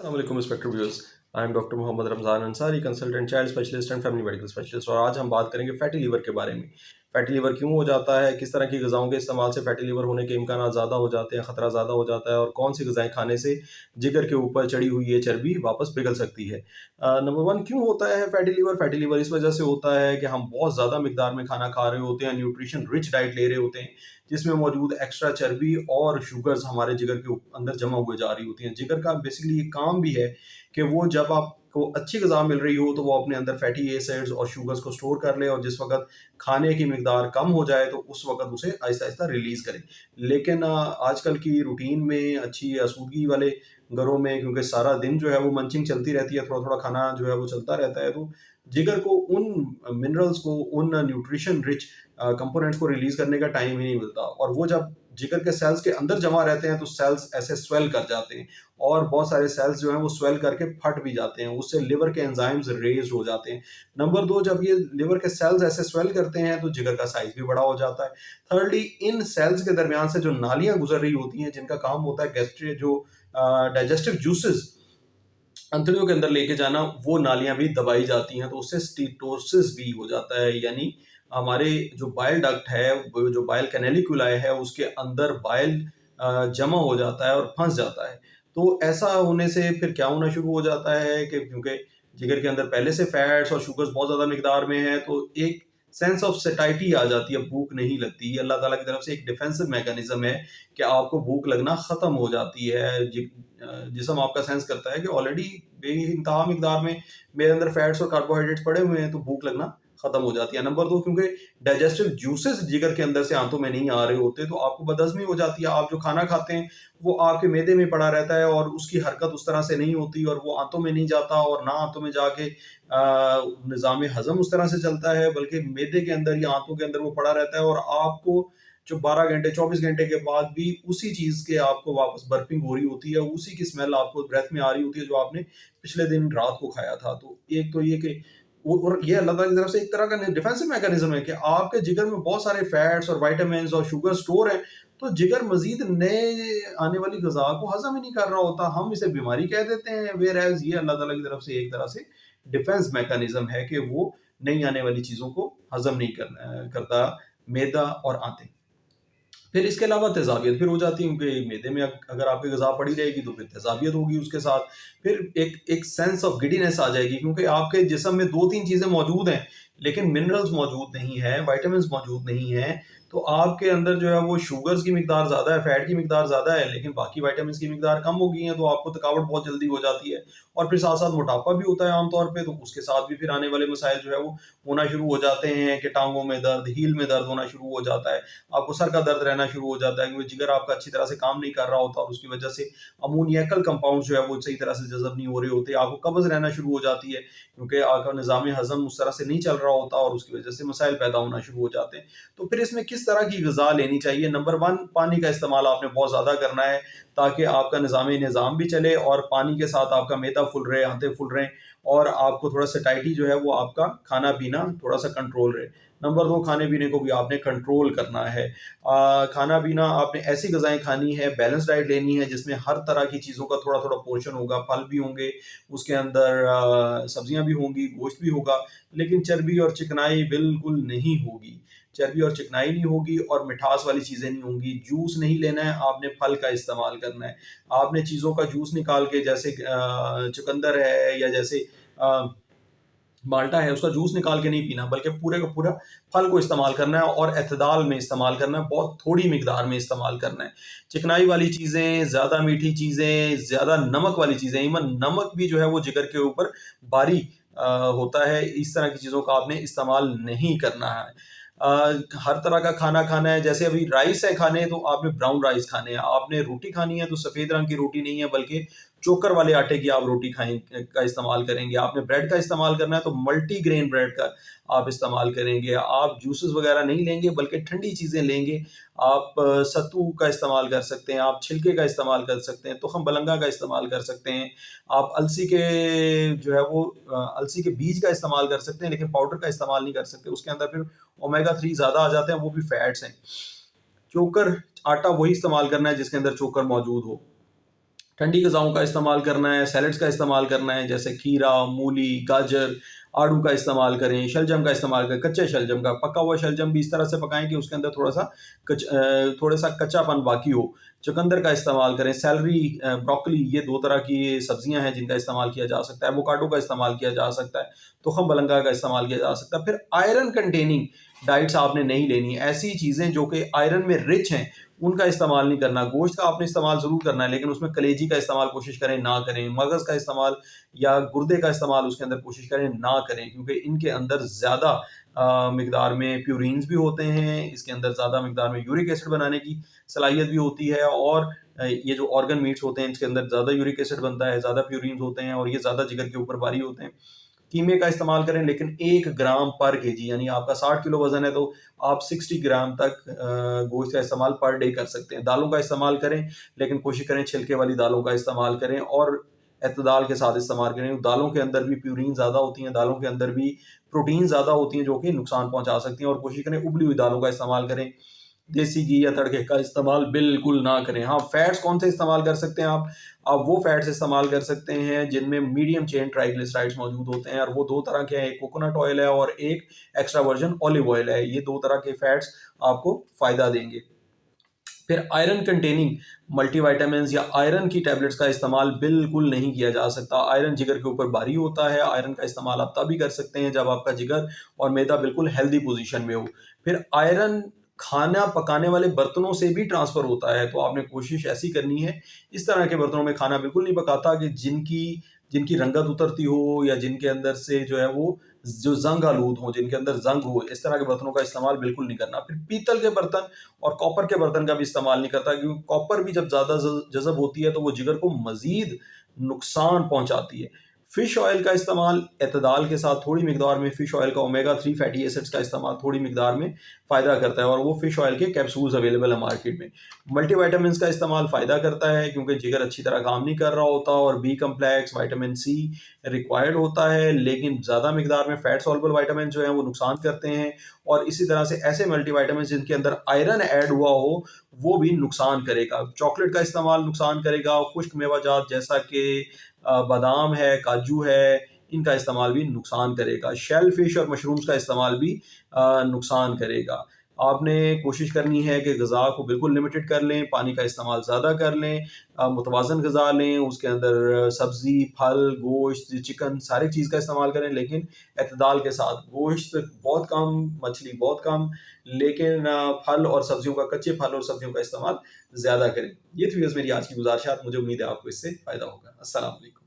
अस्सलाम वालेकुम respected viewers. I am doctor Mohammad Ramzan Ansari, consultant child specialist and family medical specialist, और आज हम बात करेंगे फैटी लीवर के बारे में। फैटी लीवर क्यों हो जाता है, किस तरह की ग़िज़ाओं के इस्तेमाल से फैटी लीवर होने के इम्कानात ज़्यादा हो जाते हैं, ख़तरा ज़्यादा हो जाता है, और कौन सी ग़िज़ाएँ खाने से जिगर के ऊपर चढ़ी हुई ये चर्बी वापस पिघल सकती है। नंबर 1, क्यों होता है फैटी लीवर? फैटी लीवर इस वजह से होता है कि हम बहुत ज़्यादा मिकदार में खाना खा रहे होते हैं, न्यूट्रिशन रिच डाइट ले रहे होते हैं, जिसमें मौजूद एक्स्ट्रा चर्बी और शुगर्स हमारे जिगर के अंदर जमा हुए जा रही होती हैं। जिगर का बेसिकली ये काम भी है कि वो जब आपको अच्छी ग़िज़ा मिल रही हो तो वो अपने अंदर फैटी एसिड्स और शुगर्स को स्टोर कर ले, और जिस वक़्त खाने की मिक़दार कम हो जाए तो उस वक़्त उसे आहिस्ता-आहिस्ता रिलीज़ करे। लेकिन आजकल की रूटीन में अच्छी आसूदगी वाले घरों में, क्योंकि सारा दिन जो है वो मंचिंग चलती रहती है, थोड़ा-थोड़ा खाना जो है वो चलता रहता है, तो जिगर को उन मिनरल्स को, उन न्यूट्रिशन रिच कंपोनेंट्स को रिलीज़ करने का टाइम ही नहीं मिलता, और वो जब जिगर के सेल्स के अंदर जमा रहते हैं तो सेल्स ऐसे स्वेल कर जाते हैं, और बहुत सारे सेल्स जो हैं वो स्वेल करके फट भी जाते हैं, उससे लिवर के एंजाइम्स रेज़ हो जाते हैं। नंबर 2, जब ये लिवर के सेल्स ऐसे स्वेल करते हैं तो जिगर का साइज़ भी बड़ा हो जाता है। थिर्डली, इन सेल्स के दरमियान से जो नालियाँ गुज़र रही होती हैं, जिनका काम होता है गैस्ट्रे जो डाइजेस्टिव जूसेस अंतड़ियों के अंदर लेके जाना, वो नालियाँ भी दबाई जाती हैं, तो उससे स्टीटोसिस भी हो जाता है, यानी हमारे जो बाइल डक्ट है, वो जो बाइल कैनालिक्युलाe है, उसके अंदर बाइल जमा हो जाता है और फँस जाता है। तो ऐसा होने से फिर क्या होना शुरू हो जाता है कि क्योंकि जिगर के अंदर पहले से फैट्स और शुगर्स बहुत ज़्यादा मिकदार में है, तो एक सेंस ऑफ सैटिस्फैक्शन आ जाती है, भूख नहीं लगती। ये अल्लाह ताला की तरफ से एक डिफेंसिव मैकेनिज़्म है कि आपको भूख लगना ख़त्म हो जाती है। जिस्म आपका सेंस करता है कि ऑलरेडी बेइंतहा मिकदार में मेरे अंदर फैट्स और कार्बोहाइड्रेट्स पड़े हुए हैं, तो भूख लगना खत्म हो जाती है। नंबर 2, क्योंकि डाइजेस्टिव जूसेस जिगर के अंदर से आंतों में नहीं आ रहे होते, तो आपको बदहज़मी हो जाती है। आप जो खाना खाते हैं वो आपके मैदे में पड़ा रहता है, और उसकी हरकत उस तरह से नहीं होती, और वो आंतों में नहीं जाता, और ना आंतों में जाके निज़ाम हज़म उस तरह से चलता है, बल्कि मैदे के अंदर या आंतों के अंदर वो पड़ा रहता है, और आपको जो 12 घंटे 24 घंटे के बाद भी उसी चीज़ के आपको वापस बर्पिंग हो रही होती है, उसी की स्मेल आपको ब्रेथ में आ रही होती है जो आपने पिछले दिन रात को खाया था। तो एक तो ये कि वो, और ये अल्लाह ताला की तरफ से एक तरह का डिफेंसिव मैकेनिज्म है कि आपके जिगर में बहुत सारे फैट्स और विटामिन्स और शुगर स्टोर हैं, तो जिगर मज़ीद नए आने वाली ग़िज़ा को हज़म ही नहीं कर रहा होता। हम इसे बीमारी कह देते हैं, व्हेयर एज़ ये अल्लाह ताला की तरफ से एक तरह से डिफेंस मैकेनिज्म है कि वो नई आने वाली चीज़ों को हज़म नहीं करता मैदा और आंतें। फिर इसके अलावा तेज़ाबियत फिर हो जाती है, क्योंकि मैदे में अगर आपकी ग़िज़ा पड़ी रहेगी तो फिर तेज़ाबियत होगी उसके साथ। फिर एक एक सेंस ऑफ गिडीनेस आ जाएगी, क्योंकि आपके जिस्म में 2-3 चीज़ें मौजूद हैं, लेकिन मिनरल्स मौजूद नहीं हैं, विटामिन्स मौजूद नहीं हैं, तो आपके अंदर जो है वो शुगर्स की मिकदार ज़्यादा है, फैट की मिकदार ज़्यादा है, लेकिन बाकी विटामिन्स की मिकदार कम हो गई है, तो आपको थकावट बहुत जल्दी हो जाती है, और फिर साथ-साथ मोटापा भी होता है आम तौर पे, तो उसके साथ भी फिर आने वाले मसाइल जो है वो होना शुरू हो जाते हैं कि टाँगों में दर्द, हील में दर्द होना शुरू हो जाता है, आपको सर का दर्द रहना शुरू हो जाता है, क्योंकि जिगर आपका अच्छी तरह से काम नहीं कर रहा होता, और उसकी वजह से अमोनियकल कंपाउंड जो है वो सही तरह से जज़ब नहीं हो रहे होते, आपको कब्ज़ रहना शुरू हो जाती है, क्योंकि आपका निज़ाम हज़म उस तरह से नहीं चल रहा होता, और उसकी वजह से मसाइल पैदा होना शुरू हो जाते हैं। तो फिर इसमें किस तरह की ग़िज़ा लेनी चाहिए? नंबर 1, पानी का इस्तेमाल आपने बहुत ज़्यादा करना है, ताकि आपका निज़ाम भी चले, और पानी के साथ आपका मैदा फुल रहे, आंतें फुल रहें, और आपको थोड़ा सैटिस्फैक्शन जो है वो आपका खाना-पीना थोड़ा-सा कंट्रोल रहे। नंबर 2, खाने-पीने को भी आपने कंट्रोल करना है। खाना-पीना आपने ऐसी ग़िज़ाएँ खानी है, बैलेंस डाइट लेनी है, जिसमें हर तरह की चीज़ों का थोड़ा-थोड़ा पोर्शन होगा, फल भी होंगे, उसके अंदर सब्जियाँ भी होंगी, गोश्त भी होगा, लेकिन चर्बी और चिकनाई बिल्कुल नहीं होगी। चर्बी और चिकनाई नहीं होगी, और मिठास वाली चीज़ें नहीं होंगी। जूस नहीं लेना है, आपने फल का इस्तेमाल करना है। आपने चीज़ों का जूस निकाल के, जैसे चुकंदर है, या जैसे अ माल्टा है, उसका जूस निकाल के नहीं पीना, बल्कि पूरे का पूरा फल को इस्तेमाल करना है, और एतदाल में इस्तेमाल करना है, बहुत थोड़ी मिकदार में इस्तेमाल करना है। चिकनाई वाली चीज़ें, ज़्यादा मीठी चीज़ें, ज़्यादा नमक वाली चीज़ें, इवन नमक भी जो है वो जिगर के ऊपर भारी होता है, इस तरह की चीज़ों का आपने इस्तेमाल नहीं करना है। हर तरह का खाना खाना है, जैसे अभी राइस है खाने, तो आपने ब्राउन राइस खाने हैं, आपने रोटी खानी है तो सफ़ेद रंग की रोटी नहीं है, बल्कि चोकर वाले आटे की आप रोटी का इस्तेमाल करेंगे। आपने ब्रेड का इस्तेमाल करना है तो मल्टीग्रेन ब्रेड का आप इस्तेमाल करेंगे। आप जूसेस वगैरह नहीं लेंगे, बल्कि ठंडी चीज़ें लेंगे। आप सत्तू का इस्तेमाल कर सकते हैं, आप छिलके का इस्तेमाल कर सकते हैं, तुख़म बलंगा का इस्तेमाल कर सकते हैं। आप अलसी के जो है वो अलसी के बीज का इस्तेमाल कर सकते हैं, लेकिन पाउडर का इस्तेमाल नहीं कर सकते। उसके अंदर फिर ओमेगा 3 ज़्यादा आ जाते हैं, वो भी फैट्स हैं। चोकर आटा वही इस्तेमाल करना है जिसके अंदर चोकर मौजूद हो। ठंडी ग़िज़ाओं का इस्तेमाल करना है, सैलड्स का इस्तेमाल करना है, जैसे खीरा, मूली, गाजर, आड़ू का इस्तेमाल करें, शलजम का इस्तेमाल करें, कच्चे शलजम का। पका हुआ शलजम भी इस तरह से पकाएँ कि उसके अंदर थोड़ा-सा कच्चापन बाकी हो। चुकंदर का इस्तेमाल करें, सेलरी, ब्रोकली, ये 2 तरह की सब्ज़ियाँ हैं जिनका इस्तेमाल किया जा सकता है। एवोकाडो का इस्तेमाल किया जा सकता है, तुखम बलंगा का इस्तेमाल किया जा सकता है। फिर आयरन कंटेनिंग डाइट्स आपने नहीं लेनी। ऐसी चीज़ें जो कि आयरन में रिच हैं, उनका इस्तेमाल नहीं करना। गोश्त का आपने इस्तेमाल ज़रूर करना है, लेकिन उसमें कलेजी का इस्तेमाल कोशिश करें ना करें। मगज़ का इस्तेमाल या गुर्दे का इस्तेमाल उसके अंदर कोशिश करें ना करें, क्योंकि इनके अंदर ज़्यादा मिकदार में प्यूरीन्स भी होते हैं, इसके अंदर ज़्यादा मिकदार में यूरिक एसिड बनाने की सलाहियत भी होती है, और ये जो ऑर्गन मीट्स होते हैं, इसके अंदर ज़्यादा यूरिक एसिड बनता है, ज़्यादा प्यूरीन्स होते हैं, और ये ज़्यादा जिगर के ऊपर भारी होते हैं। कीमे का इस्तेमाल करें, लेकिन 1 ग्राम पर केजी, यानी आपका 60 किलो वज़न है तो आप 60 ग्राम तक गोश्त का इस्तेमाल पर डे कर सकते हैं। दालों का इस्तेमाल करें, लेकिन कोशिश करें छिलके वाली दालों का इस्तेमाल करें, और एतदाल के साथ इस्तेमाल करें। दालों के अंदर भी प्यूरीन ज़्यादा होती हैं, दालों के अंदर भी प्रोटीन ज़्यादा होती हैं जो कि नुकसान पहुँचा सकती हैं, और कोशिश करें उबली हुई दालों का इस्तेमाल करें। देसी घी या तड़के का इस्तेमाल बिल्कुल ना करें। हाँ, फैट्स कौन से इस्तेमाल कर सकते हैं आप? आप वो फैट्स इस्तेमाल कर सकते हैं जिनमें मीडियम चेन ट्राइग्लिसराइड्स मौजूद होते हैं, और वो 2 तरह के हैं, एक कोकोनट ऑयल है और एक एक्स्ट्रा वर्जिन ऑलिव ऑयल है। ये 2 तरह के फैट्स आपको फ़ायदा देंगे। फिर आयरन कंटेनिंग मल्टीविटामिन्स या आयरन की टैबलेट्स का इस्तेमाल बिल्कुल नहीं किया जा सकता। आयरन जिगर के ऊपर भारी होता है। आयरन का इस्तेमाल आप तभी कर सकते हैं जब आपका जिगर और मैदा बिल्कुल हेल्दी पोजीशन में हो। फिर आयरन खाना पकाने वाले बर्तनों से भी ट्रांसफ़र होता है, तो आपने कोशिश ऐसी करनी है, इस तरह के बर्तनों में खाना बिल्कुल नहीं पकाता कि जिनकी जिनकी रंगत उतरती हो, या जिनके अंदर से जो है वो जो ज़ंग आलूद हों, जिनके अंदर ज़ंग हो, इस तरह के बर्तनों का इस्तेमाल बिल्कुल नहीं करना। फिर पीतल के बर्तन और कॉपर के बर्तन का भी इस्तेमाल नहीं करता, क्योंकि कॉपर भी जब ज़्यादा जज़ब होती है तो वो जिगर को मज़ीद नुकसान पहुँचाती है। फ़िश ऑयल का इस्तेमाल एतदाल के साथ, थोड़ी मिकदार में फ़िश ऑयल का ओमेगा 3 फैटी एसिड्स का इस्तेमाल थोड़ी मिकदार में फ़ायदा करता है, और वो फ़िश ऑयल के कैप्सूल्स अवेलेबल है मार्केट में। मल्टीविटामिन्स का इस्तेमाल फ़ायदा करता है, क्योंकि जिगर अच्छी तरह काम नहीं कर रहा होता, और B complex, vitamin C required होता है, लेकिन ज़्यादा मिकदार में फैट सॉल्युबल विटामिन जो हैं वो नुकसान करते हैं। और इसी तरह से ऐसे मल्टीविटामिन जिनके अंदर आयरन ऐड हुआ हो, वो भी नुकसान करेगा। चॉकलेट का इस्तेमाल नुकसान करेगा। खुश्क मेवाजात जैसा कि बादाम है, काजू है, इनका इस्तेमाल भी नुकसान करेगा। शेल फिश और मशरूम्स का इस्तेमाल भी नुकसान करेगा। आपने कोशिश करनी है कि ग़िज़ा को बिल्कुल लिमिटेड कर लें, पानी का इस्तेमाल ज़्यादा कर लें, मुतवाज़न ग़िज़ा लें, उसके अंदर सब्ज़ी, फल, गोश्त, चिकन सारी चीज़ का इस्तेमाल करें, लेकिन एतदाल के साथ। गोश्त बहुत कम, मछली बहुत कम, लेकिन फल और सब्ज़ियों का, कच्चे फल और सब्ज़ियों का इस्तेमाल ज़्यादा करें। ये थी बस मेरी आज की गुज़ारिशात। मुझे उम्मीद है आपको इससे फ़ायदा होगा। अस्सलाम वालेकुम।